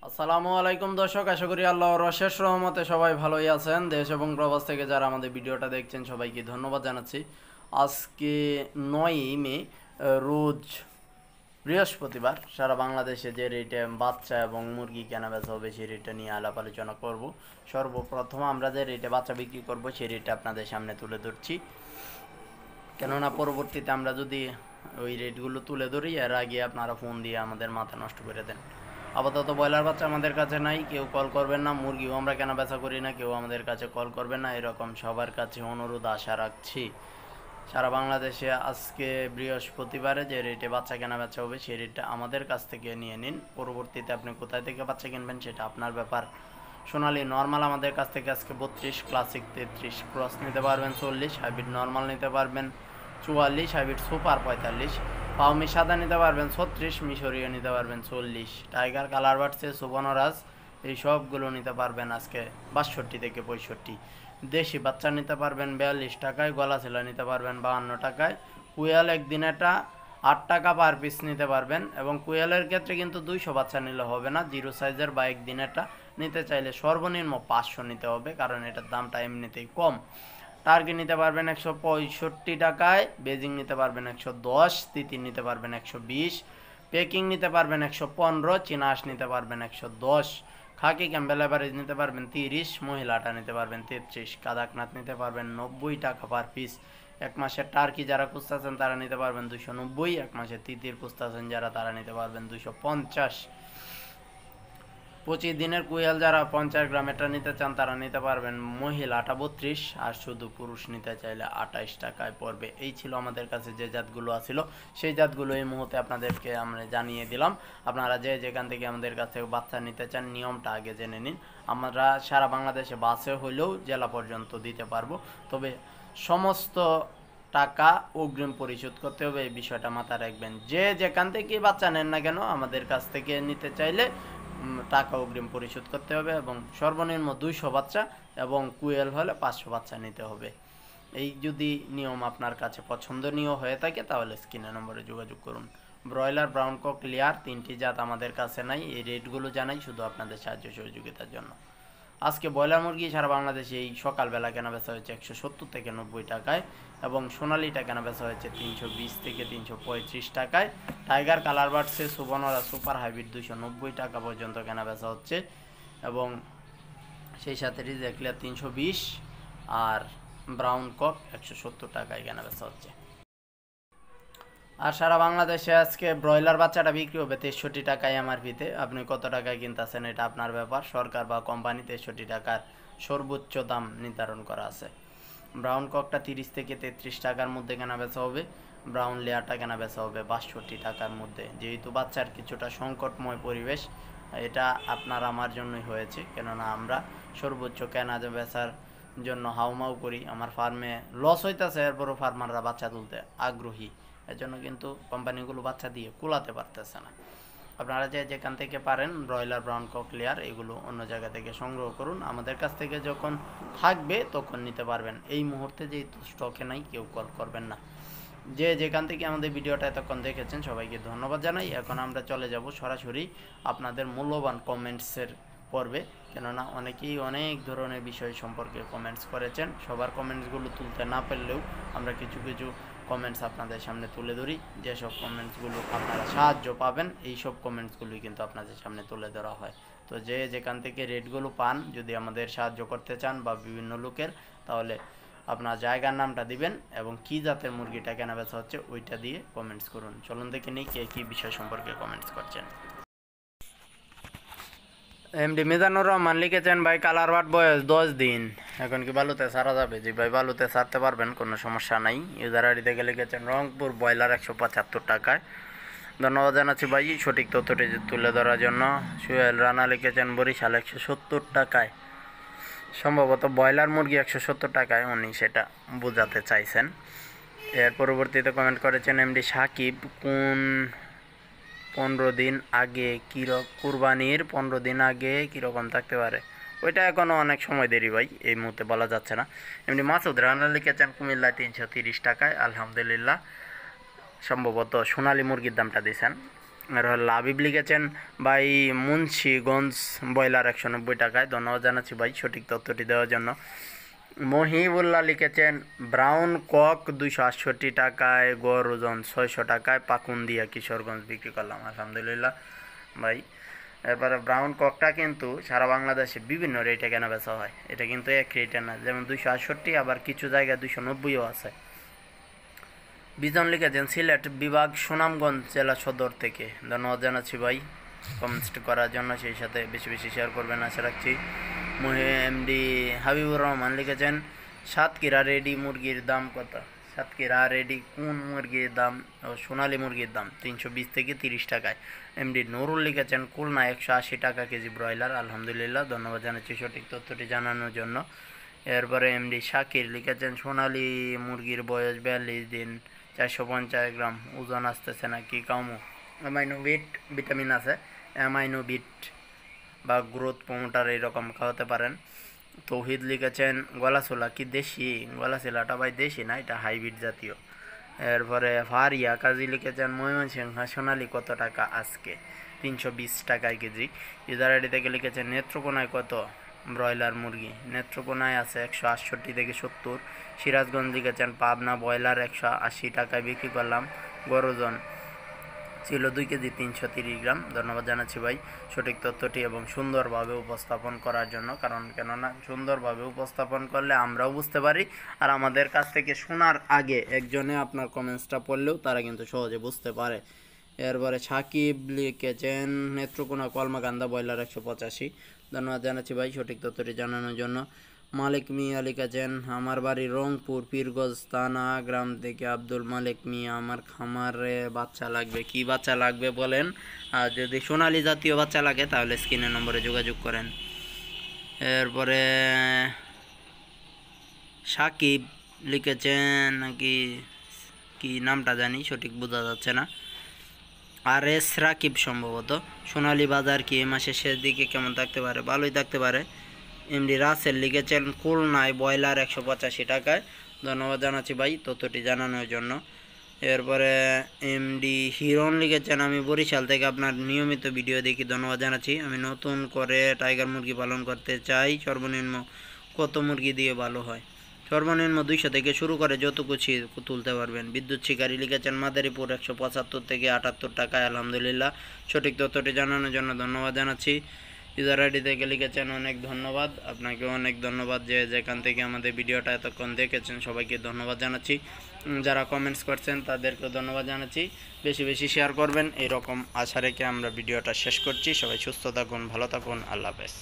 আসসালামু আলাইকুম দর্শক, আশা করি আল্লাহর অশেষ রহমতে সবাই ভালোই আছেন। দেশ এবং প্রবাস থেকে যারা আমাদের ভিডিওটা দেখছেন সবাইকে ধন্যবাদ জানাচ্ছি। আজকে 9ই মে, রোজ বৃহস্পতিবার। সারা বাংলাদেশে যে রেটে বাচ্চা এবং মুরগি কেনা বেচা হবে সেই রেটটা নিয়ে আলাপ আলোচনা করব। সর্বপ্রথম আমরা যে রেটে বাচ্চা বিক্রি করব সেই রেটটা আপনাদের সামনে তুলে ধরছি, কেননা পরবর্তীতে আমরা যদি ওই রেটগুলো তুলে ধরি এর আগে আপনারা ফোন দিয়ে আমাদের মাথা নষ্ট করে দেন। আপাতত ব্রয়লার বাচ্চা আমাদের কাছে নাই, কেউ কল করবেন না। মুরগিও আমরা কেনা বেচা করি না, কেউ আমাদের কাছে কল করবেন না, এরকম সবার কাছে অনুরোধ আশা রাখছি। সারা বাংলাদেশে আজকে বৃহস্পতিবারে যে রেটে বাচ্চা কেনা বেচা হবে সেই রেটটা আমাদের কাছ থেকে নিয়ে নিন। পরবর্তীতে আপনি কোথায় থেকে বাচ্চা কিনবেন সেটা আপনার ব্যাপার। সোনালি নর্মাল আমাদের কাছ থেকে আজকে 32, ক্লাসিক 33, ক্রস নিতে পারবেন 40, হাইব্রিড নর্মাল নিতে পারবেন 44, হাইব্রিড সুপার 45, পাউমি সাদা নিতে পারবেন 36, মিশরীয় নিতে পারবেন 40, টাইগার কালার বাড়ছে সুবর্ণরাজ এই সবগুলো নিতে পারবেন আজকে 62 থেকে 65। দেশি বাচ্চা নিতে পারবেন 42 টাকায়, গলা ছেলা নিতে পারবেন 52 টাকায়, কুয়াল একদিনেটা 8 টাকা পার পিস নিতে পারবেন। এবং কুয়ালের ক্ষেত্রে কিন্তু 200 বাচ্চা নিলে হবে না, জিরো সাইজের বা একদিনেরটা নিতে চাইলে সর্বনিম্ন 500 নিতে হবে, কারণ এটার দামটা এমনিতেই কম। টার্কি নিতে পারবেন 165 টাকায়, বেজিং নিতে পারবেন 110, তিতির নিতে পারবেন 120, পেকিং নিতে পারবেন 115, চীনা হাঁস নিতে পারবেন 110, খাকি ক্যাম্বেল এভারেজ নিতে পারবেন 30, মহিলাটা নিতে পারবেন 33, কাদাকনাথ নিতে পারবেন 90 টাকা পার পিস। এক মাসের টার্কি যারা খুঁজতেছেন তারা নিতে পারবেন 290, এক মাসের তিতির খুঁজতেছেন যারা তারা নিতে পারবেন 250। 25 দিনের কুইয়াল যারা 50 গ্রামেরটা নিতে চান তারা নিতে পারবেন মহিলাটা 32, আর শুধু পুরুষ নিতে চাইলে 28 টাকায় পড়বে। এই ছিল আমাদের কাছে যে জাতগুলো আছিল, সেই জাতগুলো এই মুহূর্তে আপনাদেরকে আমরা জানিয়ে দিলাম। আপনারা যে যেখান থেকে আমাদের কাছ থেকে বাচ্চা নিতে চান নিয়মটা আগে জেনে নিন। আমরা সারা বাংলাদেশে বাসে হলেও জেলা পর্যন্ত দিতে পারবো, তবে সমস্ত টাকা অগ্রিম পরিশোধ করতে হবে, এই বিষয়টা মাথায় রাখবেন। যে যেখান থেকে বাচ্চা নেন না কেন আমাদের কাছ থেকে নিতে চাইলে টাকা অগ্রিম পরিশোধ করতে হবে, এবং সর্বনিম্ন 200 বাচ্চা এবং কুয়েল হলে 500 বাচ্চা নিতে হবে। এই যদি নিয়ম আপনার কাছে পছন্দনীয় হয়ে থাকে তাহলে স্ক্রিনে নম্বরে যোগাযোগ করুন। ব্রয়লার, ব্রাউন কক, লেয়ার 3টি জাত আমাদের কাছে নাই, এই রেটগুলো জানাই শুধু আপনাদের সাহায্য সহযোগিতার জন্য। আজকে ব্রয়লার মুরগি সারা বাংলাদেশে এই সকালবেলা কেনা বেচা হয়েছে 170 থেকে 90 টাকায়, এবং সোনালিটা কেনা বেচা হয়েছে 320 থেকে 335 টাকায়। টাইগার কালার বাড়ছে সুবর্ণরা সুপার হাইব্রিড 290 টাকা পর্যন্ত কেনা বেচা হচ্ছে, এবং সেই সাথে রিজেক্টলিয়ার 320 আর ব্রাউন কক 170 টাকায় কেনা বেচা হচ্ছে। আর সারা বাংলাদেশে আজকে ব্রয়লার বাচ্চাটা বিক্রি হবে 63 টাকায় এমআরপিতে। আপনি কত টাকায় কিনতেছেন এটা আপনার ব্যাপার, সরকার বা কোম্পানি 63 টাকার সর্বোচ্চ দাম নির্ধারণ করা আছে। ব্রাউন ককটা 30 থেকে 33 টাকার মধ্যে কেনা বেচা হবে, ব্রাউন লেয়ারটা কেনা বেচা হবে 62 টাকার মধ্যে। যেহেতু বাচ্চার কিছুটা সংকটময় পরিবেশ, এটা আপনার আমার জন্যই হয়েছে, কেননা আমরা সর্বোচ্চ কেনা বেচার জন্য হাউমাউ করি। আমার ফার্মে লস হইতেছে, এরপরও ফার্মাররা বাচ্চা তুলতে আগ্রহী, এজন্য কিন্তু কোম্পানিগুলো বাচ্চা দিয়ে কুলাতে পারতেছে না। আপনারা যে যেখান থেকে পারেন ব্রয়লার, ব্রাউন কক, লেয়ার এগুলো অন্য জায়গা থেকে সংগ্রহ করুন। আমাদের কাছ থেকে যখন থাকবে তখন নিতে পারবেন, এই মুহূর্তে যেহেতু স্টকে নাই কেউ কল করবেন না। যে যেখান থেকে আমাদের ভিডিওটা এতক্ষণ দেখেছেন সবাইকে ধন্যবাদ জানাই। এখন আমরা চলে যাব সরাসরি আপনাদের মূল্যবান কমেন্টসের পর্বে, কেননা অনেকেই অনেক ধরনের বিষয় সম্পর্কে কমেন্টস করেছেন। সবার কমেন্টসগুলো তুলতে না পারলেও আমরা কিছু কিছু কমেন্টস আপনাদের সামনে তুলে ধরি। যেসব কমেন্টসগুলো আপনারা সাহায্য পাবেন এই সব কমেন্টসগুলোই কিন্তু আপনাদের সামনে তুলে ধরা হয়। তো যে যেখান থেকে রেটগুলো পান যদি আমাদের সাহায্য করতে চান বা বিভিন্ন লোকের, তাহলে আপনার জায়গার নামটা দিবেন এবং কি জাতের মুরগিটা কেনা বেচা হচ্ছে ওইটা দিয়ে কমেন্টস করুন। চলুন দেখে নিই কে কী বিষয় সম্পর্কে কমেন্টস করছেন। এমডি মিজানুর রহমান লিখেছেন, ভাই কালার বাট বয়স 10 দিন, এখন কি বালুতে সারা যাবে? জি ভাই, বালুতে সারতে পারবেন, কোনো সমস্যা নাই। ইউজার আইডি থেকে লিখেছেন রংপুর ব্রয়লার 175 টাকায়। ধন্যবাদ জানাচ্ছি ভাই সঠিক তথ্যটি তুলে ধরার জন্য। সুহেল রানা লিখেছেন বরিশাল 170 টাকায়, সম্ভবত ব্রয়লার মুরগি 170 টাকায় উনি সেটা বোঝাতে চাইছেন। এর পরবর্তীতে কমেন্ট করেছেন এমডি সাকিব, কোন 15 দিন আগে কুরবানির 15 দিন আগে কীরকম থাকতে পারে? ওইটা এখনও অনেক সময় দেরি ভাই, এই মুহূর্তে বলা যাচ্ছে না। এমনি মাসুদ রানা লিখেছেন কুমিল্লায় 330 টাকায়, আলহামদুলিল্লাহ। সম্ভবত সোনালী মুরগির দামটা দিয়েছেন। আর লাবিব লিখেছেন ভাই মুন্সিগঞ্জ ব্রয়লার 190 টাকায়, ধন্যবাদ জানাচ্ছি ভাই সঠিক তথ্যটি দেওয়ার জন্য। মহিবুল্লাহ লিখেছেন ব্রাউন কক 268 টাকায়, গড় ওজন 600 টাকায়, পাকুন্দিয়া কিশোরগঞ্জ বিক্রি করলাম, আলহামদুলিল্লাহ ভাই। এরপরে ব্রাউন ককটা কিন্তু সারা বাংলাদেশে বিভিন্ন রেটে কেনা বেচা হয়, এটা কিন্তু এক রেটে না, যেমন 268, আবার কিছু জায়গায় 290ও আছে। বিজন লিখেছেন সিলেট বিভাগ সুনামগঞ্জ জেলা সদর থেকে, ধন্যবাদ জানাচ্ছি ভাই কমেন্টস করার জন্য, সেই সাথে বেশি বেশি শেয়ার করবেন আশা রাখছি। এমডি হাবিবুর রহমান লিখেছেন সাতক্ষীরা রেডি মুরগির দাম কত? সাতক্ষীরা রেডি কোন মুরগির দাম? সোনালী মুরগির দাম 320 থেকে 30 টাকায়। এমডি নুরুল লিখেছেন খুলনা 180 টাকা কেজি ব্রয়লার, আলহামদুলিল্লাহ ধন্যবাদ জানাচ্ছি সঠিক তথ্যটি জানানোর জন্য। এরপরে এমডি শাকির লিখেছেন সোনালী মুরগির বয়স 42 দিন, 450 গ্রাম, ওজন আসতেছে না, কি কামু? অ্যামাইনো বিট ভিটামিন আছে, অ্যামাইনো বিট বা গ্রোথ প্রমোটার এইরকম খাওয়াতে পারেন। তৌহিদ লিখেছেন গলাছোলা কি দেশি? গলাছোলাটা ভাই দেশি না, এটা হাইব্রিড জাতীয়। এরপরে ফারিয়া কাজী লিখেছেন ময়মনসিংহ সোনালী কত টাকা আজকে? 320 টাকায় কেজি। ইউজার আইডি থেকে লিখেছেন নেত্রকোনায় কত ব্রয়লার মুরগি? নেত্রকোনায় আছে 168 থেকে 70। সিরাজগঞ্জ লিখেছেন পাবনা ব্রয়লার 180 টাকায় বিক্রি করলাম, গড় ওজন ছিল 2 কেজি 330 গ্রাম, ধন্যবাদ জানাচ্ছি ভাই সঠিক তথ্যটি এবং সুন্দরভাবে উপস্থাপন করার জন্য, কারণ কেননা সুন্দরভাবে উপস্থাপন করলে আমরাও বুঝতে পারি, আর আমাদের কাছ থেকে শোনার আগে একজনে আপনার কমেন্টসটা পড়লেও তারা কিন্তু সহজে বুঝতে পারে। এরপরে সাকিব লিখেছেন নেত্রকোনা কলমাকান্দা ব্রয়লার 185, ধন্যবাদ জানাচ্ছি ভাই সঠিক তথ্যটি জানানোর জন্য। মালিক মিয়া লিখেছেন আমার বাড়ি রংপুর পীরগঞ্জ থানা গ্রাম থেকে আব্দুল মালিক মিয়া, আমার খামারে বাচ্চা লাগবে, কি বাচ্চা লাগবে বলেন, আর যদি সোনালী জাতীয় বাচ্চা লাগে তাহলে স্ক্রিনের নম্বরে যোগাযোগ করেন। এরপরে সাকিব লিখেছেন নাকি কি নামটা জানি সঠিক বোঝা যাচ্ছে না, আর এস রাকিব সম্ভবত। সোনালী বাজার কি এই মাসের শেষ দিকে কেমন থাকতে পারে? ভালোই থাকতে পারে। এমডি রাসেল লিখেছেন খুলনায় ব্রয়লার 185 টাকায়, ধন্যবাদ জানাচ্ছি ভাই তথ্যটি জানানোর জন্য। এরপরে এমডি হিরন লিখেছেন আমি বরিশাল থেকে আপনার নিয়মিত ভিডিও দেখি, ধন্যবাদ জানাচ্ছি। আমি নতুন করে টাইগার মুরগি পালন করতে চাই, সর্বনিম্ন কত মুরগি দিয়ে ভালো হয়? সর্বনিম্ন 200 থেকে শুরু করে যত খুশি তুলতে পারবেন। বিদ্যুৎ শিকারী লিখেছেন মাদারীপুর 175 থেকে 78 টাকায়, আলহামদুলিল্লাহ সঠিক তথ্যটি জানানোর জন্য ধন্যবাদ জানাচ্ছি। ইউজার আইডি থেকে লিখেছেন অনেক ধন্যবাদ, আপনাকে অনেক ধন্যবাদ যে যেখান থেকে আমাদের ভিডিওটা এতক্ষণ দেখেছেন, সবাইকে ধন্যবাদ জানাচ্ছি। যারা কমেন্টস করছেন তাদেরকেও ধন্যবাদ জানাচ্ছি, বেশি বেশি শেয়ার করবেন, এরকম আশা রেখে আমরা ভিডিওটা শেষ করছি। সবাই সুস্থ থাকুন, ভালো থাকুন, আল্লাহ হাফেজ।